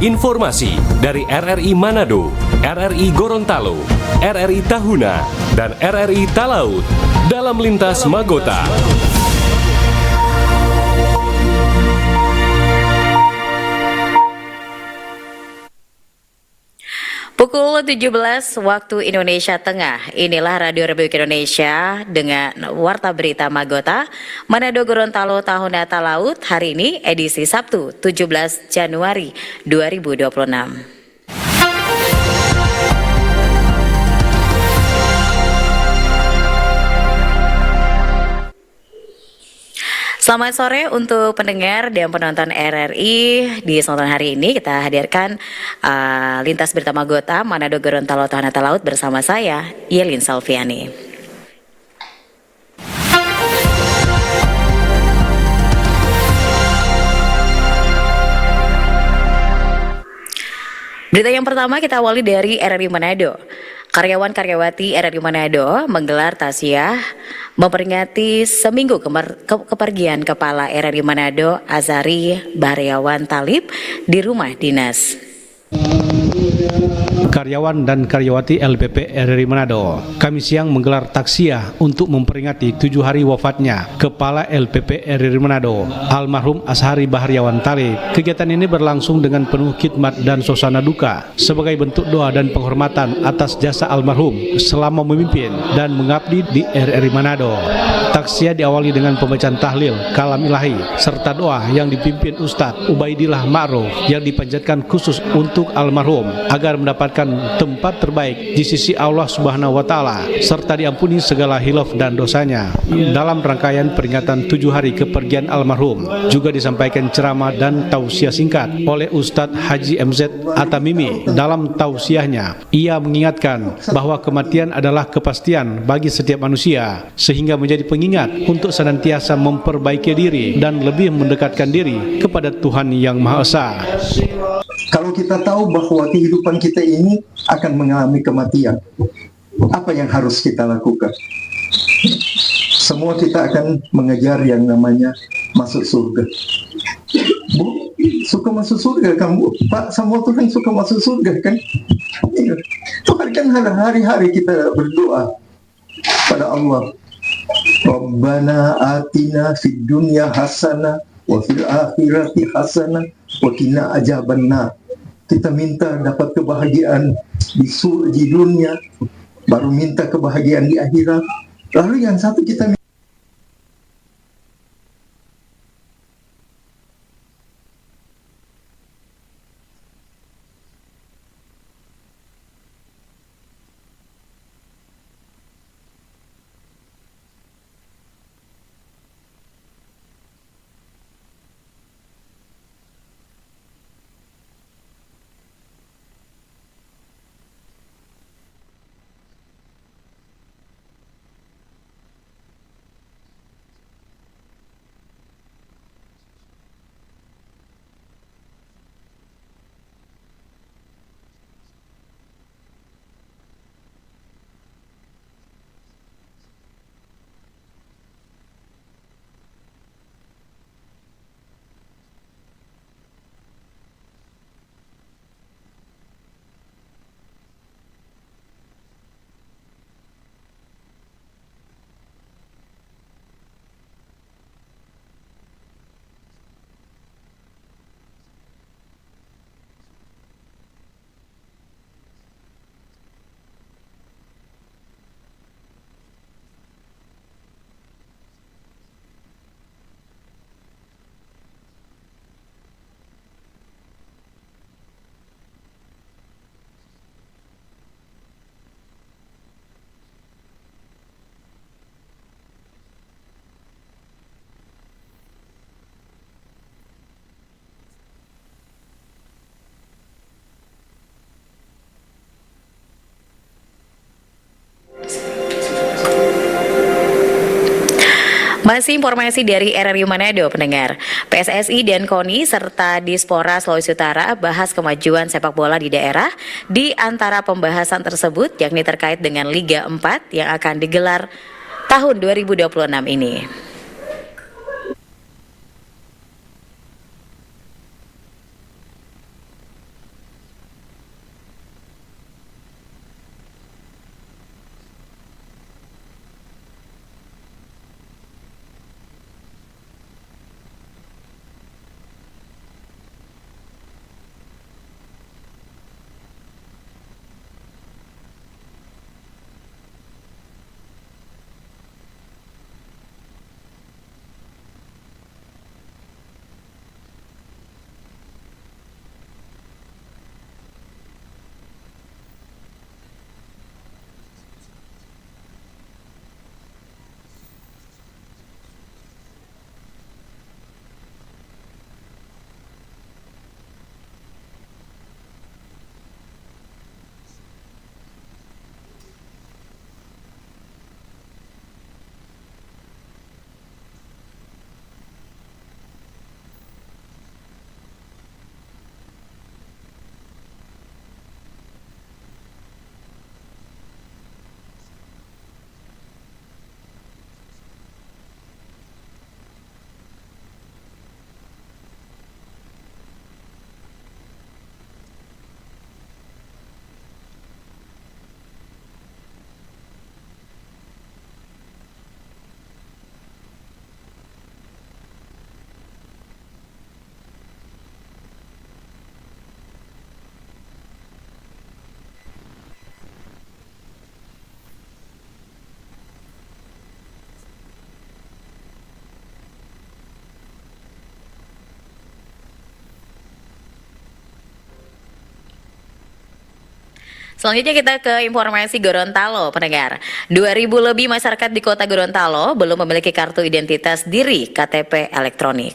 Informasi dari RRI Manado, RRI Gorontalo, RRI Tahuna, dan RRI Talaut dalam Lintas Magota. Pukul 17 waktu Indonesia Tengah, inilah Radio Republik Indonesia dengan Warta Berita Magota, Manado Gorontalo Tahuna Talaut, hari ini edisi Sabtu 17 Januari 2026. Selamat sore untuk pendengar dan penonton RRI. Di kesempatan hari ini kita hadirkan Lintas Berita Magota Manado Gorontalo Tahuna Talaut bersama saya, Yelin Salviani. Berita yang pertama kita awali dari RRI Manado. Karyawan-karyawati RRI Manado menggelar taziah memperingati seminggu kepergian Kepala RRI Manado Azari Bahriawan Talib di rumah dinas. Karyawan dan karyawati LPP RRI Manado Kami siang menggelar taksiah untuk memperingati 7 hari wafatnya Kepala LPP RRI Manado almarhum Azari Bahriawan Talib. Kegiatan ini berlangsung dengan penuh khidmat dan suasana duka sebagai bentuk doa dan penghormatan atas jasa almarhum selama memimpin dan mengabdi di RRI Manado. Taksiah diawali dengan pembacaan tahlil, kalam ilahi, serta doa yang dipimpin Ustadz Ubaidillah Ma'ruf yang dipanjatkan khusus untuk almarhum agar mendapatkan tempat terbaik di sisi Allah Subhanahu wa Ta'ala serta diampuni segala hilaf dan dosanya. Dalam rangkaian peringatan 7 hari kepergian almarhum juga disampaikan ceramah dan tausiah singkat oleh Ustadz Haji MZ Atamimi. Dalam tausiahnya ia mengingatkan bahwa kematian adalah kepastian bagi setiap manusia sehingga menjadi pengingat untuk senantiasa memperbaiki diri dan lebih mendekatkan diri kepada Tuhan yang Maha Esa. Kalau kita tahu bahwa kehidupan kita ini akan mengalami kematian, apa yang harus kita lakukan? Semua kita akan mengejar yang namanya masuk surga. Bu, suka masuk surga kan Bu? Pak, semua tuh kan suka masuk surga kan? Iya. Itu kan hari-hari kita berdoa pada Allah. Rabbana atina fid dunya hasanah wa fil akhirati hasanah wa qina adzabannar. Kita minta dapat kebahagiaan di dunia, baru minta kebahagiaan di akhirat. Lalu yang satu kita minta Masih informasi dari RRI Manado, pendengar. PSSI dan KONI serta Dispora Sulawesi Utara bahas kemajuan sepak bola di daerah. Di antara pembahasan tersebut yakni terkait dengan Liga 4 yang akan digelar tahun 2026 ini. Selanjutnya kita ke informasi Gorontalo, pendengar. 2.000 lebih masyarakat di kota Gorontalo belum memiliki kartu identitas diri KTP elektronik.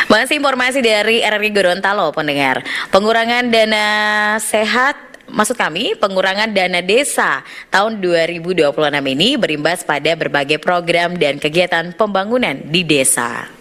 Masih informasi dari RRI Gorontalo, pendengar. Pengurangan dana sehat, maksud kami pengurangan dana desa tahun 2026 ini berimbas pada berbagai program dan kegiatan pembangunan di desa.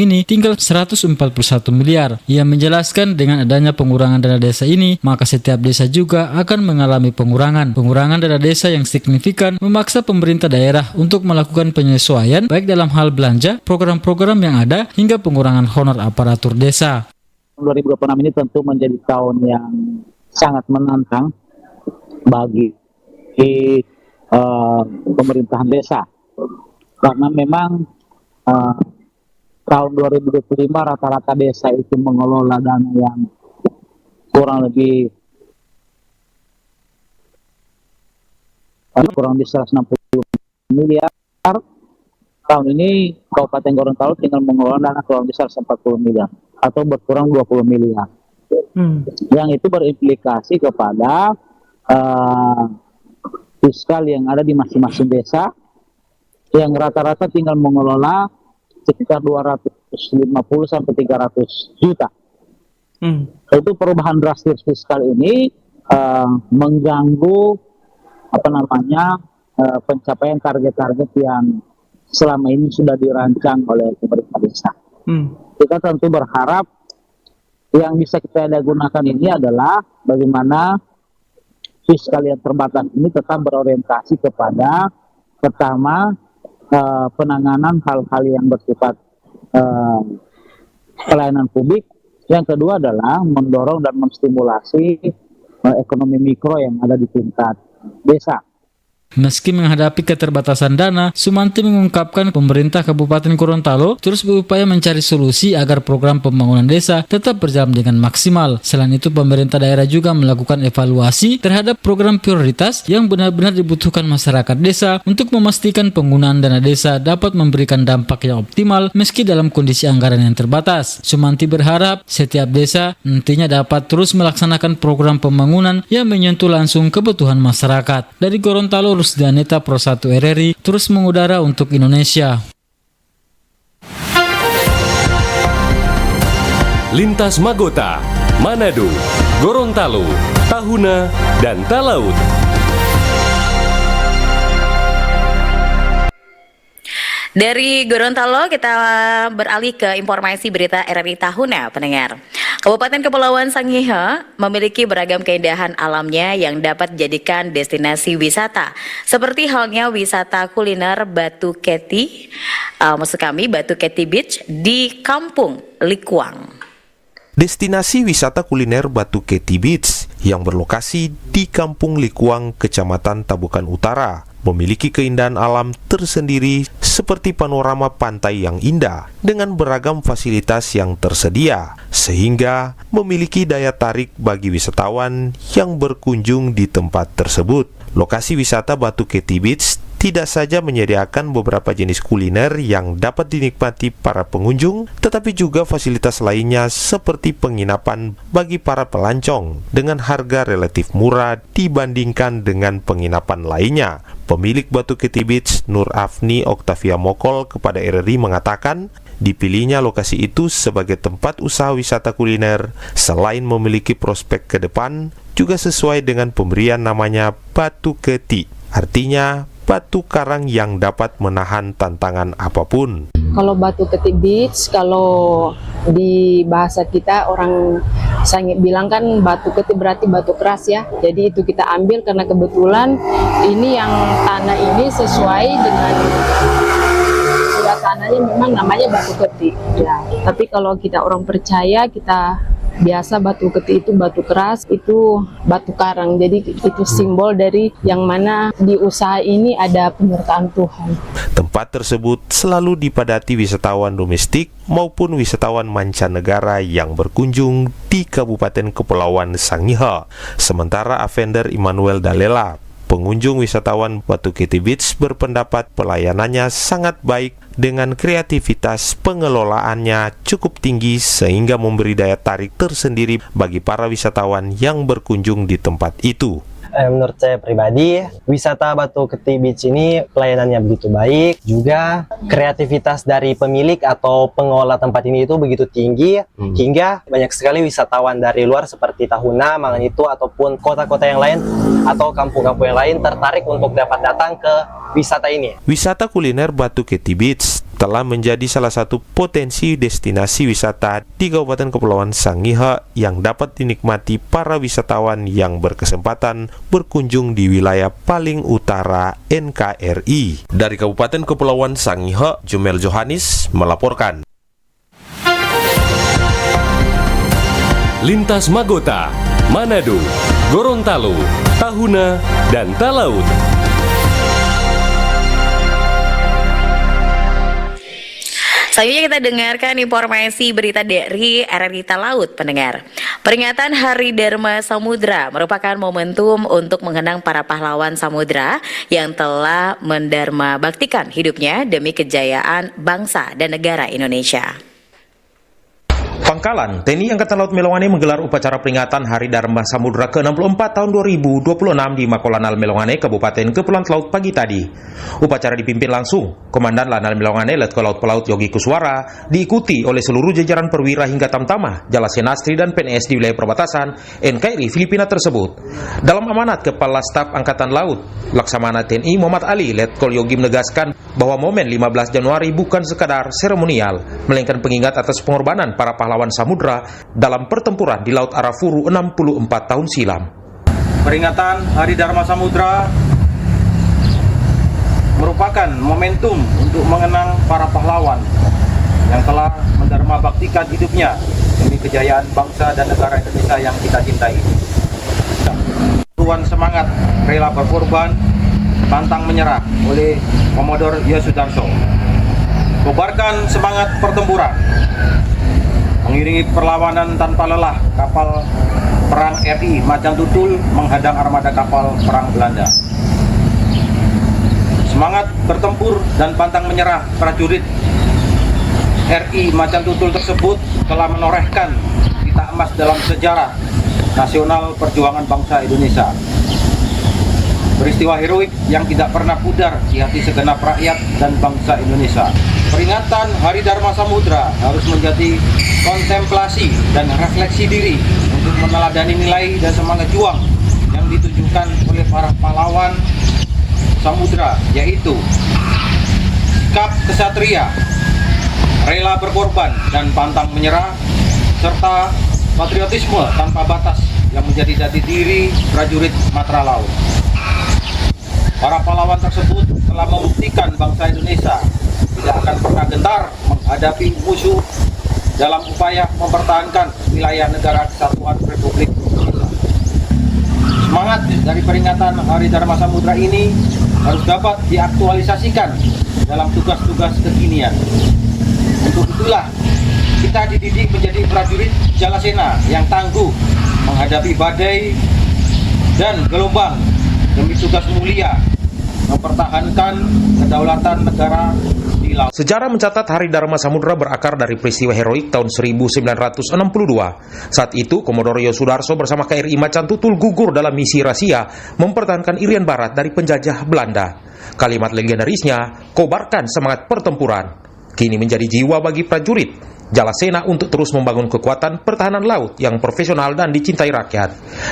ini tinggal 141 miliar. Ia menjelaskan dengan adanya pengurangan dana desa ini, maka setiap desa juga akan mengalami pengurangan. Pengurangan dana desa yang signifikan memaksa pemerintah daerah untuk melakukan penyesuaian baik dalam hal belanja, program-program yang ada, hingga pengurangan honor aparatur desa. 2026 ini tentu menjadi tahun yang sangat menantang bagi pemerintahan desa. Karena memang tahun 2025 rata-rata desa itu mengelola dana yang kurang lebih 160 miliar. Tahun ini Kabupaten Gorontalo tinggal mengelola dana kurang besar 40 miliar atau berkurang 20 miliar. Yang itu berimplikasi kepada fiskal yang ada di masing-masing desa yang rata-rata tinggal mengelola sekitar 250 sampai 300 juta. Itu perubahan drastis fiskal ini mengganggu pencapaian target-target yang selama ini sudah dirancang oleh pemerintah desa. Kita tentu berharap yang bisa kita gunakan ini adalah bagaimana fiskal yang terbatas ini tetap berorientasi kepada pertama penanganan hal-hal yang bersifat pelayanan publik, Yang kedua adalah mendorong dan menstimulasi ekonomi mikro yang ada di tingkat desa. Meski menghadapi keterbatasan dana, Sumanti mengungkapkan pemerintah Kabupaten Gorontalo terus berupaya mencari solusi agar program pembangunan desa tetap berjalan dengan maksimal. Selain itu, pemerintah daerah juga melakukan evaluasi terhadap program prioritas yang benar-benar dibutuhkan masyarakat desa untuk memastikan penggunaan dana desa dapat memberikan dampak yang optimal meski dalam kondisi anggaran yang terbatas. Sumanti berharap setiap desa nantinya dapat terus melaksanakan program pembangunan yang menyentuh langsung kebutuhan masyarakat. Dari Gorontalo, Rusdianeta, Pro 1 RRI, terus mengudara untuk Indonesia. Lintas Magota, Manado, Gorontalo, Tahuna, dan Talaut. Dari Gorontalo kita beralih ke informasi berita RRI Tahuna, pendengar. Kabupaten Kepulauan Sangihe memiliki beragam keindahan alamnya yang dapat dijadikan destinasi wisata. Seperti halnya wisata kuliner Batu Keti, Batu Keti Beach di Kampung Likuang. Destinasi wisata kuliner Batu Keti Beach yang berlokasi di Kampung Likuang, Kecamatan Tabukan Utara, memiliki keindahan alam tersendiri seperti panorama pantai yang indah dengan beragam fasilitas yang tersedia, sehingga memiliki daya tarik bagi wisatawan yang berkunjung di tempat tersebut. Lokasi wisata Batu Keti Beach tidak saja menyediakan beberapa jenis kuliner yang dapat dinikmati para pengunjung, tetapi juga fasilitas lainnya seperti penginapan bagi para pelancong dengan harga relatif murah dibandingkan dengan penginapan lainnya. Pemilik Batu Keti Beach, Nur Afni Oktavia Mokol, kepada RRI mengatakan, dipilihnya lokasi itu sebagai tempat usaha wisata kuliner selain memiliki prospek ke depan, juga sesuai dengan pemberian namanya Batu Keti, artinya batu karang yang dapat menahan tantangan apapun. Kalau Batu Keti Beach, kalau di bahasa kita orang Sangi bilang kan Batu Keti berarti batu keras ya. Jadi itu kita ambil karena kebetulan ini yang tanah ini sesuai dengan surat tanahnya, memang namanya Batu Keti. Ya. Tapi kalau kita orang percaya, kita biasa Batu Keti itu batu keras, itu batu karang. Jadi itu simbol dari yang mana di usaha ini ada penyertaan Tuhan. Tempat tersebut selalu dipadati wisatawan domestik maupun wisatawan mancanegara yang berkunjung di Kabupaten Kepulauan Sangihe. Sementara Avender Immanuel Dalela, pengunjung wisatawan Batu Keti Beach, berpendapat pelayanannya sangat baik dengan kreativitas pengelolaannya cukup tinggi sehingga memberi daya tarik tersendiri bagi para wisatawan yang berkunjung di tempat itu. Menurut saya pribadi, wisata Batu Keti Beach ini pelayanannya begitu baik, juga kreativitas dari pemilik atau pengelola tempat ini itu begitu tinggi, hingga banyak sekali wisatawan dari luar seperti Tahuna, Manganitu, ataupun kota-kota yang lain atau kampung-kampung yang lain tertarik untuk dapat datang ke wisata ini. Wisata kuliner Batu Keti Beach telah menjadi salah satu potensi destinasi wisata di Kabupaten Kepulauan Sangihe yang dapat dinikmati para wisatawan yang berkesempatan berkunjung di wilayah paling utara NKRI. Dari Kabupaten Kepulauan Sangihe, Jumel Johanis melaporkan. Lintas Magota, Manado, Gorontalo, Tahuna, dan Talaut. Selanjutnya kita dengarkan informasi berita dari RRI Talaut, pendengar. Peringatan Hari Dharma Samudra merupakan momentum untuk mengenang para pahlawan samudra yang telah mendharma baktikan hidupnya demi kejayaan bangsa dan negara Indonesia. Pangkalan TNI Angkatan Laut Melongane menggelar upacara peringatan Hari Dharma Samudra ke-64 tahun 2026 di Makolanal Melongane, Kabupaten Kepulauan Talaut pagi tadi. Upacara dipimpin langsung Komandan Lanal Melongane Letkol Laut Pelaut Yogi Kuswara, diikuti oleh seluruh jajaran perwira hingga tamtama, Jalasenastri dan PNS di wilayah perbatasan NKRI Filipina tersebut. Dalam amanat Kepala Staf Angkatan Laut, Laksamana TNI Muhammad Ali, Letkol Yogi menegaskan bahwa momen 15 Januari bukan sekadar seremonial, melainkan pengingat atas pengorbanan para pahlawan samudra dalam pertempuran di Laut Arafuru 64 tahun silam. Peringatan Hari Dharma Samudra merupakan momentum untuk mengenang para pahlawan yang telah mendharma baktikan hidupnya demi kejayaan bangsa dan negara Indonesia yang kita cintai. Tuan semangat, rela berkorban, pantang menyerah oleh Komodor Yos Sudarso. Kobarkan semangat pertempuran, mengiringi perlawanan tanpa lelah kapal perang RI Macan Tutul menghadang armada kapal perang Belanda. Semangat bertempur dan pantang menyerah prajurit RI Macan Tutul tersebut telah menorehkan pita emas dalam sejarah nasional perjuangan bangsa Indonesia. Peristiwa heroik yang tidak pernah pudar di hati segenap rakyat dan bangsa Indonesia. Peringatan Hari Dharma Samudra harus menjadi kontemplasi dan refleksi diri untuk meneladani nilai dan semangat juang yang ditunjukkan oleh para pahlawan Samudra, yaitu sikap kesatria, rela berkorban dan pantang menyerah, serta patriotisme tanpa batas yang menjadi jati diri prajurit Matra Laut. Para pahlawan tersebut telah membuktikan bangsa Indonesia tidak akan pernah gentar menghadapi musuh dalam upaya mempertahankan wilayah negara kesatuan Republik Indonesia. Semangat dari peringatan Hari Dharma Samudra ini harus dapat diaktualisasikan dalam tugas-tugas kekinian. Untuk itulah kita dididik menjadi prajurit Jalasena yang tangguh menghadapi badai dan gelombang demi tugas mulia mempertahankan kedaulatan negara di laut. Sejarah mencatat Hari Dharma Samudra berakar dari peristiwa heroik tahun 1962. Saat itu, Komodor Yos Sudarso bersama KRI Macan Tutul gugur dalam misi rahasia mempertahankan Irian Barat dari penjajah Belanda. Kalimat legendarisnya, kobarkan semangat pertempuran, kini menjadi jiwa bagi prajurit Jalasena untuk terus membangun kekuatan pertahanan laut yang profesional dan dicintai rakyat.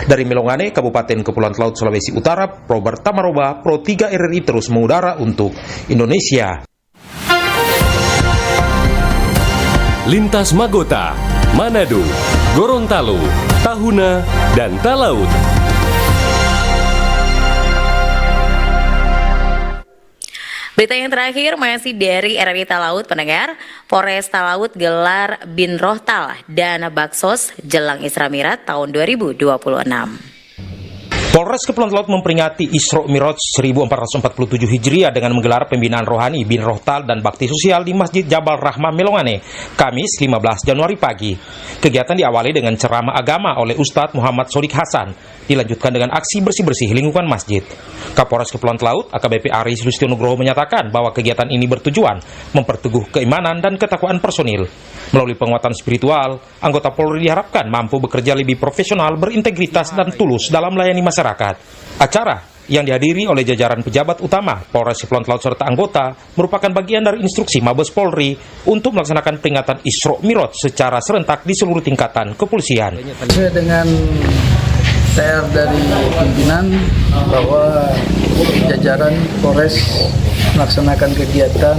Dari Melongane, Kabupaten Kepulauan Laut Sulawesi Utara, Robert Tamaroba, Pro 3 RRI terus mengudara untuk Indonesia. Lintas Magota, Manado, Gorontalo, Tahuna, dan Talaut. Berita yang terakhir masih dari RRI Talaut, pendengar. Polres Talaut gelar Bin Rohtal dan Baksos jelang Isra Mi'raj tahun 2026. Polres Kepulauan Laut memperingati Isra Mi'raj 1447 Hijriah dengan menggelar pembinaan rohani Bin Rohtal dan bakti sosial di Masjid Jabal Rahmah Melongane, Kamis 15 Januari pagi. Kegiatan diawali dengan ceramah agama oleh Ustadz Muhammad Sodik Hasan, dilanjutkan dengan aksi bersih-bersih lingkungan masjid. Kapolres Kepulauan Laut AKBP Aris Lustiono Nugroho menyatakan bahwa kegiatan ini bertujuan memperteguh keimanan dan ketakwaan personil. Melalui penguatan spiritual, anggota Polri diharapkan mampu bekerja lebih profesional, berintegritas, dan tulus dalam melayani masyarakat. Acara yang dihadiri oleh jajaran pejabat utama Polres Kepulauan Laut serta anggota merupakan bagian dari instruksi Mabes Polri untuk melaksanakan peringatan Isra Mi'raj secara serentak di seluruh tingkatan kepolisian. Sesuai dengan TR dari pimpinan bahwa jajaran Polres melaksanakan kegiatan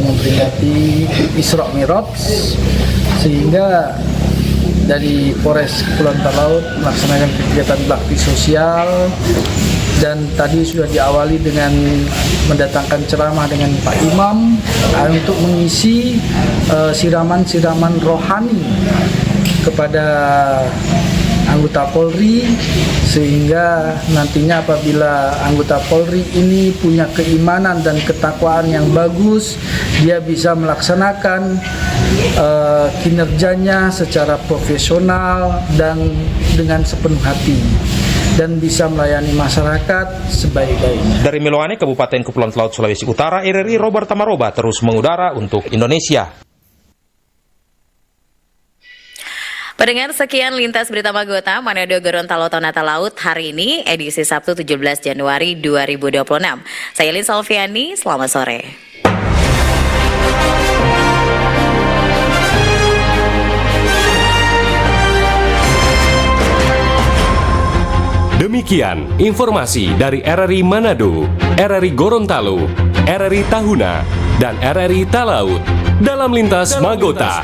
memperingati Isra Mi'raj, sehingga dari Polres Kepulauan Talaut melaksanakan kegiatan bakti sosial, dan tadi sudah diawali dengan mendatangkan ceramah dengan Pak Imam untuk mengisi siraman-siraman rohani kepada anggota Polri, sehingga nantinya apabila anggota Polri ini punya keimanan dan ketakwaan yang bagus, dia bisa melaksanakan kinerjanya secara profesional dan dengan sepenuh hati, dan bisa melayani masyarakat sebaik-baiknya. Dari Melongane, Kabupaten Kepulauan Laut Sulawesi Utara, RRI Robert Tamaroba terus mengudara untuk Indonesia. Pendengar, sekian Lintas Berita Magota Manado Gorontalo Tonata Laut hari ini, edisi Sabtu 17 Januari 2026. Saya Lin Solviani, selamat sore. Demikian informasi dari RRI Manado, RRI Gorontalo, RRI Tahuna, dan RRI Talaut dalam Lintas Magota.